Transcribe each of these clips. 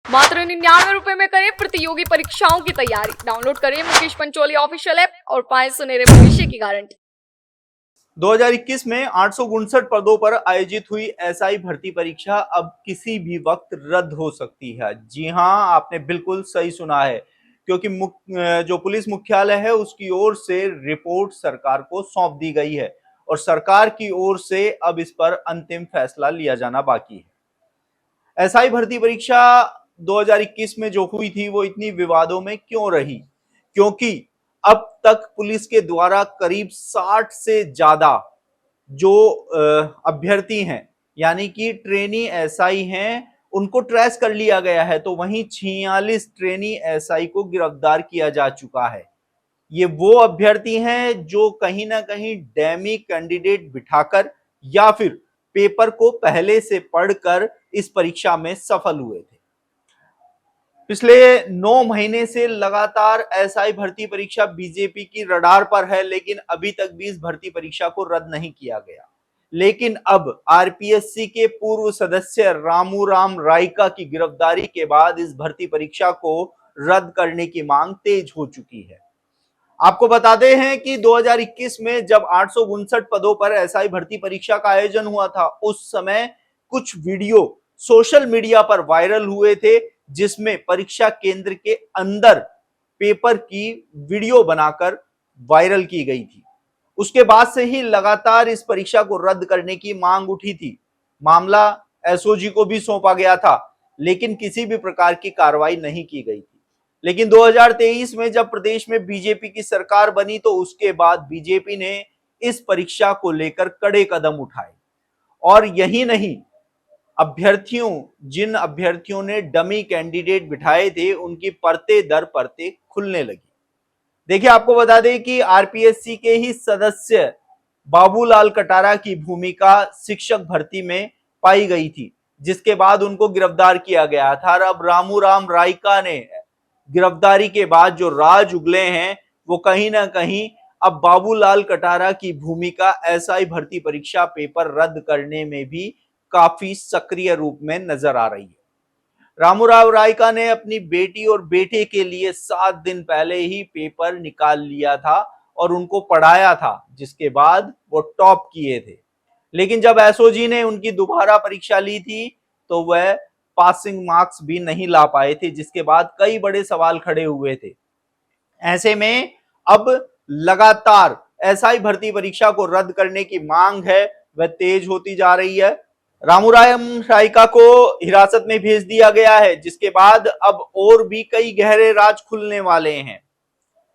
मात्र 99 रुपए में करें प्रतियोगी परीक्षाओं की तैयारी। डाउनलोड करें मुकेश पंचोली ऑफिशियल ऐप और पाएं सुनहरे भविष्य की गारंटी। 2021 में 859 पदों पर आयोजित हुई एसआई भर्ती परीक्षा अब किसी भी वक्त रद्द हो सकती है। जी हां, आपने बिल्कुल सही सुना है, क्योंकि जो पुलिस मुख्यालय है उसकी ओर से रिपोर्ट सरकार को सौंप दी गई है और सरकार की ओर से अब इस पर अंतिम फैसला लिया जाना बाकी है। एसआई भर्ती परीक्षा 2021 में जो हुई थी वो इतनी विवादों में क्यों रही? क्योंकि अब तक पुलिस के द्वारा करीब 60 से ज्यादा जो अभ्यर्थी हैं, यानी कि ट्रेनी एसआई हैं, उनको ट्रेस कर लिया गया है। तो वहीं 46 ट्रेनी एसआई को गिरफ्तार किया जा चुका है। ये वो अभ्यर्थी हैं जो कहीं ना कहीं डैमी कैंडिडेट बिठाकर या फिर पेपर को पहले से पढ़कर इस परीक्षा में सफल हुए थे। पिछले 9 महीने से लगातार एसआई भर्ती परीक्षा बीजेपी की रडार पर है, लेकिन अभी तक भी इस भर्ती परीक्षा को रद्द नहीं किया गया। लेकिन अब आरपीएससी के पूर्व सदस्य रामूराम रायका की गिरफ्तारी के बाद इस भर्ती परीक्षा को रद्द करने की मांग तेज हो चुकी है। आपको बताते हैं कि 2021 में जब 859 पदों पर एसआई भर्ती परीक्षा का आयोजन हुआ था, उस समय कुछ वीडियो सोशल मीडिया पर वायरल हुए थे, जिसमें परीक्षा केंद्र के अंदर पेपर की वीडियो बनाकर वायरल की गई थी। उसके बाद से ही लगातार इस परीक्षा को रद्द करने की मांग उठी थी। मामला एसओजी को भी सौंपा गया था, लेकिन किसी भी प्रकार की कार्रवाई नहीं की गई थी। लेकिन 2023 में जब प्रदेश में बीजेपी की सरकार बनी, तो उसके बाद बीजेपी ने इस परीक्षा को लेकर कड़े कदम उठाए। और यही नहीं, जिन अभ्यर्थियों ने डमी कैंडिडेट बिठाए थे, उनकी परते दर परते खुलने लगी। देखिए, आपको बता दें कि आरपीएससी के ही सदस्य बाबूलाल कटारा की भूमिका शिक्षक भर्ती में पाई गई थी, जिसके बाद उनको गिरफ्तार किया गया था। अब रामूराम रायका ने गिरफ्तारी के बाद जो राज उगले हैं, वो कहीं ना कहीं अब बाबूलाल कटारा की भूमिका एसआई भर्ती परीक्षा पेपर रद्द करने में भी काफी सक्रिय रूप में नजर आ रही है। रामूराव रायका ने अपनी बेटी और बेटे के लिए 7 दिन पहले ही पेपर निकाल लिया था और उनको पढ़ाया था, जिसके बाद वो टॉप किए थे। लेकिन जब एसओजी ने उनकी दोबारा परीक्षा ली थी, तो वह पासिंग मार्क्स भी नहीं ला पाए थे, जिसके बाद कई बड़े सवाल खड़े हुए थे। ऐसे में अब लगातार एसआई भर्ती परीक्षा को रद्द करने की मांग है, वह तेज होती जा रही है। रामूराम रायका को हिरासत में भेज दिया गया है, जिसके बाद अब और भी कई गहरे राज खुलने वाले हैं।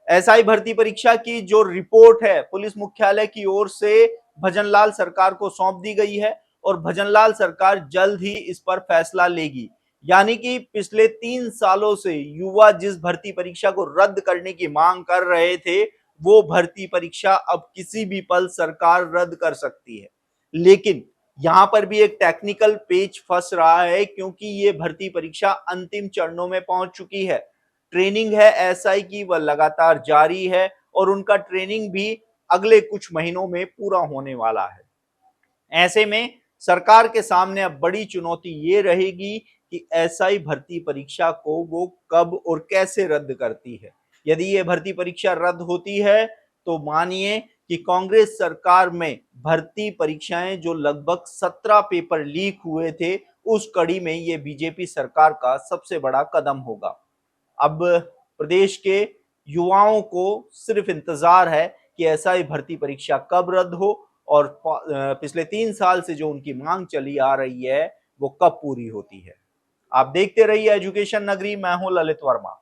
एसआई भर्ती परीक्षा की जो रिपोर्ट है पुलिस मुख्यालय की ओर से भजनलाल सरकार को सौंप दी गई है और भजनलाल सरकार जल्द ही इस पर फैसला लेगी। यानी कि पिछले 3 सालों से युवा जिस भर्ती परीक्षा को रद्द करने की मांग कर रहे थे, वो भर्ती परीक्षा अब किसी भी पल सरकार रद्द कर सकती है। लेकिन यहां पर भी एक टेक्निकल पेच फंस रहा है, क्योंकि ये भर्ती परीक्षा अंतिम चरणों में पहुंच चुकी है। ट्रेनिंग है एसआई की, वह लगातार जारी है और उनका ट्रेनिंग भी अगले कुछ महीनों में पूरा होने वाला है। ऐसे में सरकार के सामने अब बड़ी चुनौती ये रहेगी कि एसआई भर्ती परीक्षा को वो कब और कैसे रद्द करती है। यदि ये भर्ती परीक्षा रद्द होती है, तो मानिए कि कांग्रेस सरकार में भर्ती परीक्षाएं जो लगभग 17 पेपर लीक हुए थे, उस कड़ी में ये बीजेपी सरकार का सबसे बड़ा कदम होगा। अब प्रदेश के युवाओं को सिर्फ इंतजार है कि एसआई भर्ती परीक्षा कब रद्द हो और पिछले 3 साल से जो उनकी मांग चली आ रही है वो कब पूरी होती है। आप देखते रहिए एजुकेशन नगरी, मैं हूं ललित वर्मा।